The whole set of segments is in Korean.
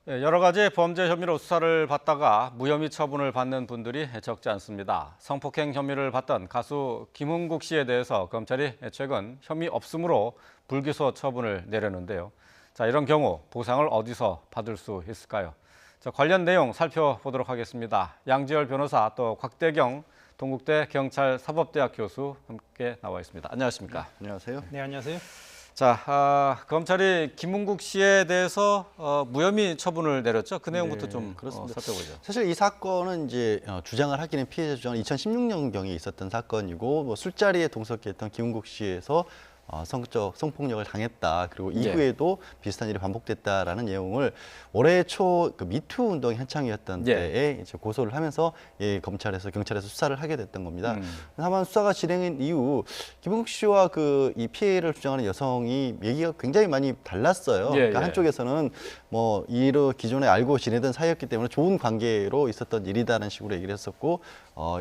여러 가지 범죄 혐의로 수사를 받다가 무혐의 처분을 받는 분들이 적지 않습니다. 성폭행 혐의를 받던 가수 김흥국 씨에 대해서 검찰이 최근 혐의 없음으로 불기소 처분을 내렸는데요. 자, 이런 경우 보상을 어디서 받을 수 있을까요? 자, 관련 내용 살펴보도록 하겠습니다. 양지열 변호사 또 곽대경 동국대 경찰사법대학 교수 함께 나와 있습니다. 안녕하십니까? 안녕하세요. 네, 안녕하세요. 자, 검찰이 김흥국 씨에 대해서 무혐의 처분을 내렸죠. 그 내용부터 좀 그렇습니다. 살펴보죠. 사실 이 사건은 이제 주장을 하기는 피해자 주장은 2016년경에 있었던 사건이고 뭐 술자리에 동석했던 김흥국 씨에서 성폭력을 당했다. 그리고 이후에도 비슷한 일이 반복됐다라는 내용을 올해 초 그 미투 운동이 한창이었던 때에 이제 고소를 하면서 경찰에서 수사를 하게 됐던 겁니다. 다만 수사가 진행한 이후 김흥국 씨와 이 피해를 주장하는 여성이 얘기가 굉장히 많이 달랐어요. 그러니까 한쪽에서는 뭐 이로 기존에 알고 지내던 사이였기 때문에 좋은 관계로 있었던 일이다라는 식으로 얘기를 했었고,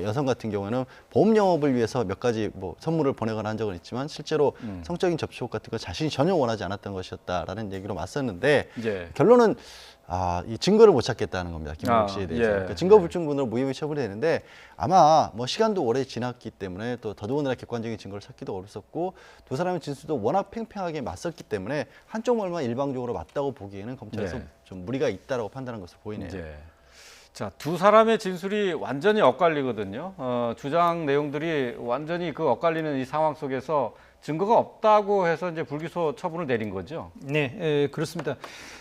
여성 같은 경우에는 보험 영업을 위해서 몇 가지 뭐 선물을 보내거나 한 적은 있지만 실제로 성적인 접촉 같은 거 자신이 전혀 원하지 않았던 것이었다라는 얘기로 맞섰는데 결론은 이 증거를 못 찾겠다는 겁니다. 김흥국 씨에 대해서. 그러니까 증거 불충분으로 무혐의 처분이 되는데 아마 뭐 시간도 오래 지났기 때문에 또 더더군다나 객관적인 증거를 찾기도 어렵었고 두 사람의 진술도 워낙 팽팽하게 맞섰기 때문에 한쪽 말만 일방적으로 맞다고 보기에는 검찰에서 좀 무리가 있다라고 판단한 것으로 보이네요. 자, 두 사람의 진술이 완전히 엇갈리거든요. 주장 내용들이 완전히 그 엇갈리는 이 상황 속에서 증거가 없다고 해서 이제 불기소 처분을 내린 거죠. 네, 그렇습니다.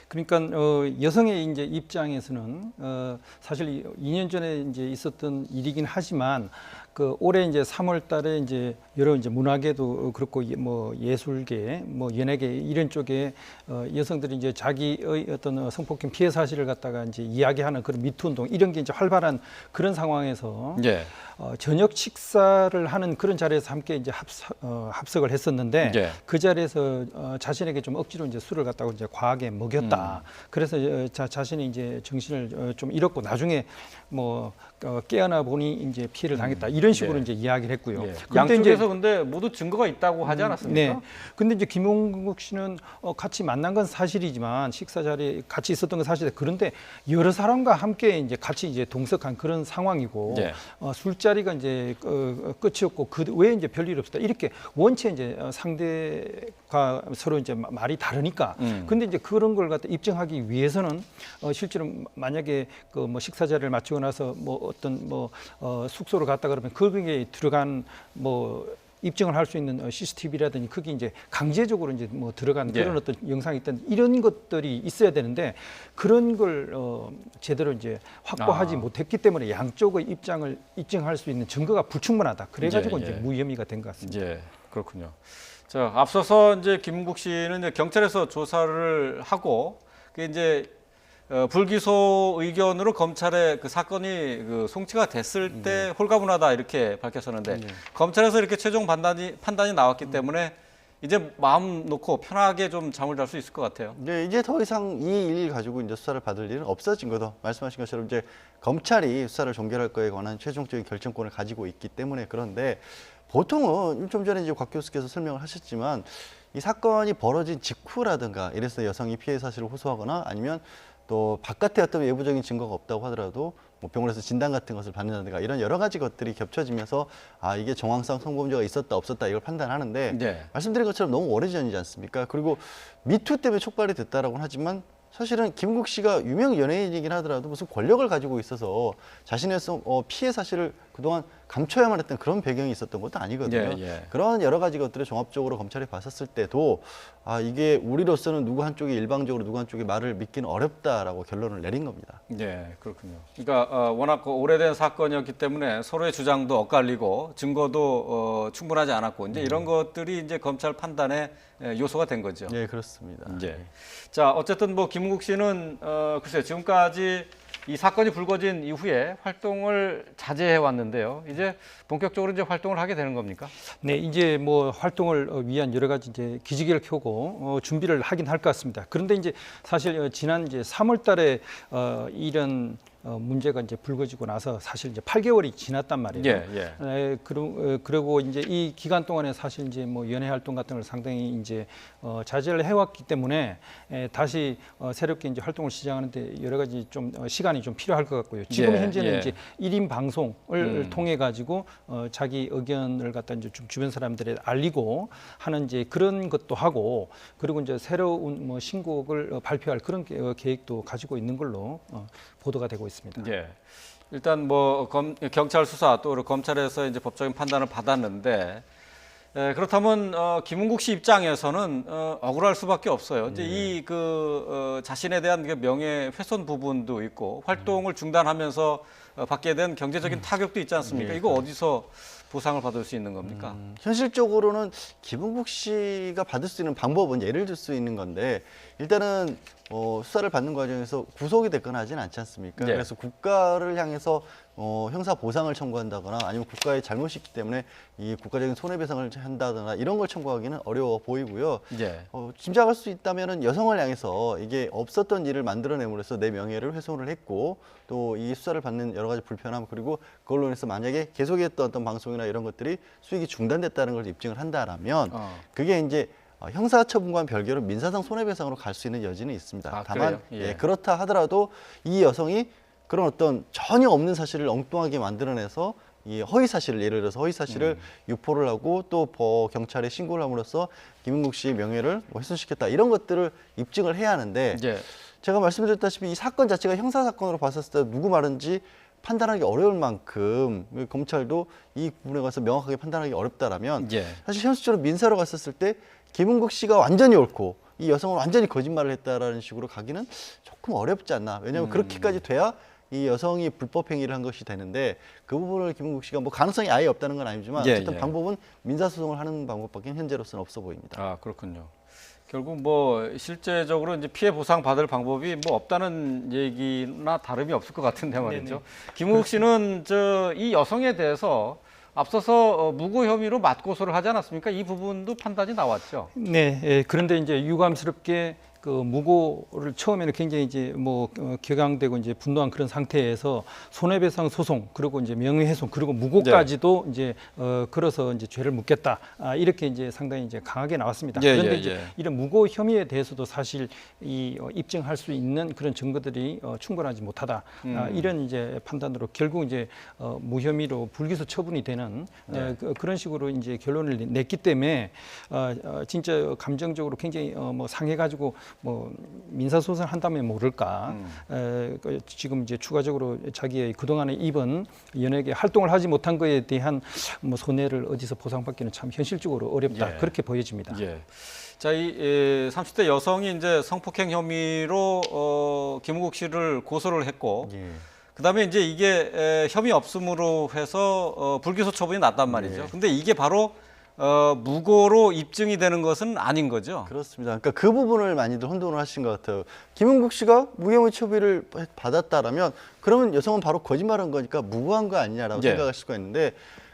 그러니까 여성의 이제 입장에서는 사실 2년 전에 이제 있었던 일이긴 하지만 그 올해 이제 3월달에 이제 여러 이제 문화계도 그렇고 뭐 예술계, 뭐 연예계 이런 쪽에 여성들이 이제 자기의 어떤 성폭행 피해 사실을 갖다가 이제 이야기하는 그런 미투 운동 이런 게 이제 활발한 그런 상황에서 저녁 식사를 하는 그런 자리에서 함께 이제 합석을 했었는데 그 자리에서 자신에게 좀 억지로 이제 술을 갖다가 이제 과하게 먹였다. 그래서 자신이 이제 정신을 좀 잃었고 나중에 뭐 깨어나 보니 이제 피해를 당했다. 이런 식으로 이제 이야기를 했고요. 양쪽에서 근데 모두 증거가 있다고 하지 않았습니까? 네. 근데 이제 김흥국 씨는 같이 만난 건 사실이지만 식사 자리에 같이 있었던 건 사실이에요. 그런데 여러 사람과 함께 이제 같이 이제 동석한 그런 상황이고 술자리가 이제 끝이었고 그 외에 이제 별일 없었다. 이렇게 원체 이제 상대가 서로 이제 말이 다르니까. 근데 이제 그런 걸 갖다 입증하기 위해서는 실제로 만약에 그 뭐 식사 자리를 마치고 나서 뭐 어떤 뭐 숙소를 갔다 그러면 거기에 들어간 뭐 입증을 할 수 있는 CCTV라든지 그게 이제 강제적으로 이제 뭐 들어간 그런 어떤 영상이 있던 이런 것들이 있어야 되는데 그런 걸 제대로 이제 확보하지 못했기 때문에 양쪽의 입장을 입증할 수 있는 증거가 불충분하다. 그래가지고 이제 무혐의가 된 것 같습니다. 그렇군요. 자, 앞서서 이제 김흥국 씨는 이제 경찰에서 조사를 하고 그게 이제 불기소 의견으로 검찰에 그 사건이 그 송치가 됐을 때 홀가분하다 이렇게 밝혔었는데 검찰에서 이렇게 최종 판단이 나왔기 때문에 이제 마음 놓고 편하게 좀 잠을 잘 수 있을 것 같아요. 네, 이제 더 이상 이 일 가지고 이제 수사를 받을 일은 없어진 거죠. 말씀하신 것처럼 이제 검찰이 수사를 종결할 거에 관한 최종적인 결정권을 가지고 있기 때문에. 그런데 보통은 좀 전에 이제 곽 교수께서 설명을 하셨지만 이 사건이 벌어진 직후라든가 이래서 여성이 피해 사실을 호소하거나 아니면 또 바깥에 어떤 외부적인 증거가 없다고 하더라도 뭐 병원에서 진단 같은 것을 받는다든가 이런 여러 가지 것들이 겹쳐지면서 이게 정황상 성범죄가 있었다 없었다 이걸 판단하는데 말씀드린 것처럼 너무 오래전이지 않습니까? 그리고 미투 때문에 촉발이 됐다라고는 하지만 사실은 김흥국 씨가 유명 연예인이긴 하더라도 무슨 권력을 가지고 있어서 자신의 피해 사실을 그동안 감춰야만 했던 그런 배경이 있었던 것도 아니거든요. 그런 여러 가지 것들을 종합적으로 검찰이 봤었을 때도 이게 우리로서는 누구 한쪽이 일방적으로 누구 한쪽의 말을 믿기는 어렵다라고 결론을 내린 겁니다. 네, 그렇군요. 그러니까 워낙 오래된 사건이었기 때문에 서로의 주장도 엇갈리고 증거도 충분하지 않았고 이제 이런 것들이 이제 검찰 판단의 요소가 된 거죠. 네, 그렇습니다. 자, 어쨌든 뭐 김흥국 씨는 글쎄요, 지금까지 이 사건이 불거진 이후에 활동을 자제해 왔는데요. 이제 본격적으로 이제 활동을 하게 되는 겁니까? 네, 이제 뭐 활동을 위한 여러 가지 이제 기지개를 켜고 준비를 하긴 할 것 같습니다. 그런데 이제 사실 지난 이제 3월달에 이런 문제가 이제 불거지고 나서 사실 이제 8개월이 지났단 말이에요. 그리고 이제 이 기간 동안에 사실 이제 뭐 연애 활동 같은 걸 상당히 이제 자제를 해왔기 때문에 다시 새롭게 이제 활동을 시작하는데 여러 가지 좀 시간이 좀 필요할 것 같고요. 지금 현재는 이제 1인 방송을 통해 가지고 자기 의견을 갖다 이제 좀 주변 사람들에 알리고 하는 이제 그런 것도 하고, 그리고 이제 새로운 뭐 신곡을 발표할 그런 계획도 가지고 있는 걸로 보도가 되고 있습니다. 예. 일단 뭐 경찰 수사 또 검찰에서 이제 법적인 판단을 받았는데, 그렇다면 김은국 씨 입장에서는 억울할 수밖에 없어요. 이제 이 자신에 대한 그 명예훼손 부분도 있고 활동을 중단하면서 받게 된 경제적인 타격도 있지 않습니까? 이거 어디서 보상을 받을 수 있는 겁니까? 현실적으로는 김은국 씨가 받을 수 있는 방법은 예를 들 수 있는 건데, 일단은 수사를 받는 과정에서 구속이 됐거나 하지는 않지 않습니까? 그래서 국가를 향해서 형사 보상을 청구한다거나 아니면 국가의 잘못이 있기 때문에 이 국가적인 손해배상을 한다거나 이런 걸 청구하기는 어려워 보이고요. 짐작할 수 있다면은 여성을 향해서 이게 없었던 일을 만들어내므로써 내 명예를 훼손을 했고, 또 이 수사를 받는 여러 가지 불편함, 그리고 그걸로 인해서 만약에 계속했던 어떤 방송이나 이런 것들이 수익이 중단됐다는 걸 입증을 한다라면 그게 이제 형사처분과는 별개로 민사상 손해배상으로 갈 수 있는 여지는 있습니다. 다만 그렇다 하더라도 이 여성이 그런 어떤 전혀 없는 사실을 엉뚱하게 만들어내서 이 허위 사실을, 예를 들어서 허위 사실을 유포를 하고 또 경찰에 신고를 함으로써 김은국 씨의 명예를 훼손시켰다, 이런 것들을 입증을 해야 하는데, 제가 말씀드렸다시피 이 사건 자체가 형사 사건으로 봤었을 때 누구 말인지 판단하기 어려울 만큼 검찰도 이 부분에 관해서 명확하게 판단하기 어렵다라면 사실 현실적으로 민사로 갔었을 때 김은국 씨가 완전히 옳고 이 여성은 완전히 거짓말을 했다라는 식으로 가기는 조금 어렵지 않나. 왜냐하면 그렇게까지 돼야 이 여성이 불법 행위를 한 것이 되는데, 그 부분을 김은국 씨가 뭐 가능성이 아예 없다는 건 아니지만 어쨌든 방법은 민사소송을 하는 방법밖에 현재로서는 없어 보입니다. 아, 그렇군요. 결국 뭐 실제적으로 이제 피해 보상 받을 방법이 뭐 없다는 얘기나 다름이 없을 것 같은데 말이죠. 김은국 씨는 이 여성에 대해서 앞서서 무고 혐의로 맞고소를 하지 않았습니까? 이 부분도 판단이 나왔죠. 그런데 이제 유감스럽게 그 무고를 처음에는 굉장히 이제 뭐 격앙되고 이제 분노한 그런 상태에서 손해배상 소송, 그리고 이제 명예훼손, 그리고 무고까지도 이제 걸어서 이제 죄를 묻겠다, 이렇게 이제 상당히 이제 강하게 나왔습니다. 그런데 이제 이런 무고 혐의에 대해서도 사실 입증할 수 있는 그런 증거들이 충분하지 못하다, 이런 이제 판단으로 결국 이제 무혐의로 불기소 처분이 되는 그런 식으로 이제 결론을 냈기 때문에 진짜 감정적으로 굉장히 뭐 상해가지고 뭐 민사소송을 한다면 모를까. 지금 이제 추가적으로 자기의 그동안에 입은 연예계 활동을 하지 못한 것에 대한 뭐 손해를 어디서 보상받기는 참 현실적으로 어렵다. 그렇게 보여집니다. 자, 이 30대 여성이 이제 성폭행 혐의로 김은국 씨를 고소를 했고, 그다음에 이제 이게 혐의 없음으로 해서 불기소 처분이 났단 말이죠. 근데 이게 바로 무고로 입증이 되는 것은 아닌 거죠. 그렇습니다. 그러니까 그 부분을 많이들 혼돈을 하신 것 같아요. 김은국 씨가 무혐의 처비를 받았다라면 그러면 여성은 바로 거짓말한 거니까 무고한 거 아니냐라고 생각할 수가 있는데,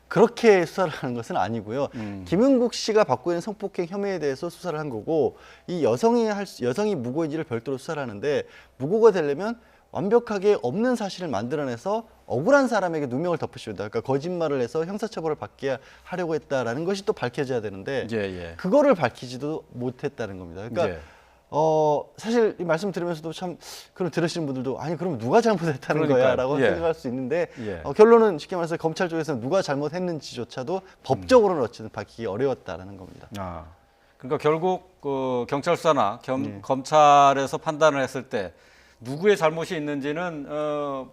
그렇게 수사를 하는 것은 아니고요. 김은국 씨가 받고 있는 성폭행 혐의에 대해서 수사를 한 거고, 이 여성이 무고인지를 별도로 수사를 하는데, 무고가 되려면 완벽하게 없는 사실을 만들어내서 억울한 사람에게 누명을 덮으시다. 그러니까 거짓말을 해서 형사처벌을 받게 하려고 했다라는 것이 또 밝혀져야 되는데 그거를 밝히지도 못했다는 겁니다. 그러니까 사실 이 말씀 들으면서도 참 그럼 들으시는 분들도 아니 그럼 누가 잘못했다는 거야라고 생각할 수 있는데 결론은 쉽게 말해서 검찰 쪽에서는 누가 잘못했는지조차도 법적으로는 어쨌든 밝히기 어려웠다라는 겁니다. 그러니까 결국 경찰 수사나 검찰에서 판단을 했을 때 누구의 잘못이 있는지는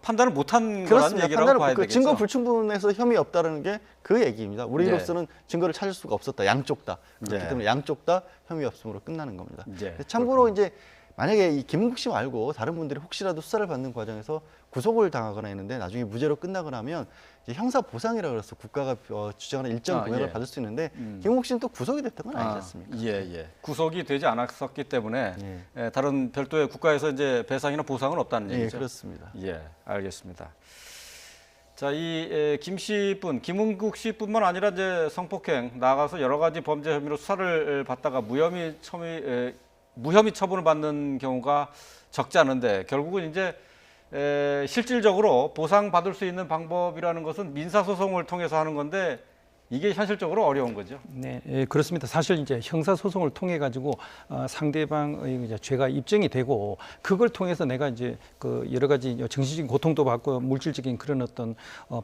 판단을 못한 거라는 얘기라고 봐야 되겠죠. 증거 불충분해서 혐의 없다는 게 그 얘기입니다. 우리로서는 증거를 찾을 수가 없었다. 양쪽 다. 그렇기 때문에 양쪽 다 혐의 없음으로 끝나는 겁니다. 참고로 그렇군요. 이제 만약에 이 김은국 씨 말고 다른 분들이 혹시라도 수사를 받는 과정에서 구속을 당하거나 했는데 나중에 무죄로 끝나거나 하면 이제 형사 보상이라고 해서 국가가 주장하는 일정 금액을 받을 수 있는데 김은국 씨는 또 구속이 됐던 건 아니지 않습니까? 구속이 되지 않았었기 때문에 다른 별도의 국가에서 이제 배상이나 보상은 없다는 얘기죠. 그렇습니다. 알겠습니다. 자, 이 김 씨뿐, 김은국 씨뿐만 아니라 이제 성폭행 나가서 여러 가지 범죄 혐의로 수사를 받다가 무혐의 처분을 받는 경우가 적지 않은데, 결국은 이제 실질적으로 보상받을 수 있는 방법이라는 것은 민사소송을 통해서 하는 건데 이게 현실적으로 어려운 거죠. 네, 예, 그렇습니다. 사실 이제 형사 소송을 통해 가지고 상대방의 이제 죄가 입증이 되고 그걸 통해서 내가 이제 그 여러 가지 정신적인 고통도 받고 물질적인 그런 어떤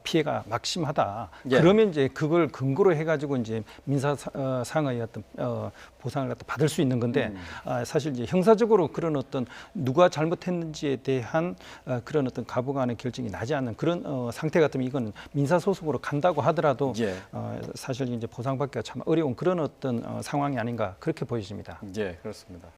피해가 막심하다. 예. 그러면 이제 그걸 근거로 해 가지고 이제 민사상의 어떤 보상을 갖다 받을 수 있는 건데 사실 이제 형사적으로 그런 어떤 누가 잘못했는지에 대한 그런 어떤 가부간의 결정이 나지 않는 그런 상태 같으면 이건 민사 소송으로 간다고 하더라도 예. 사실 이제 보상받기가 참 어려운 그런 어떤 상황이 아닌가 그렇게 보여집니다. 예, 그렇습니다.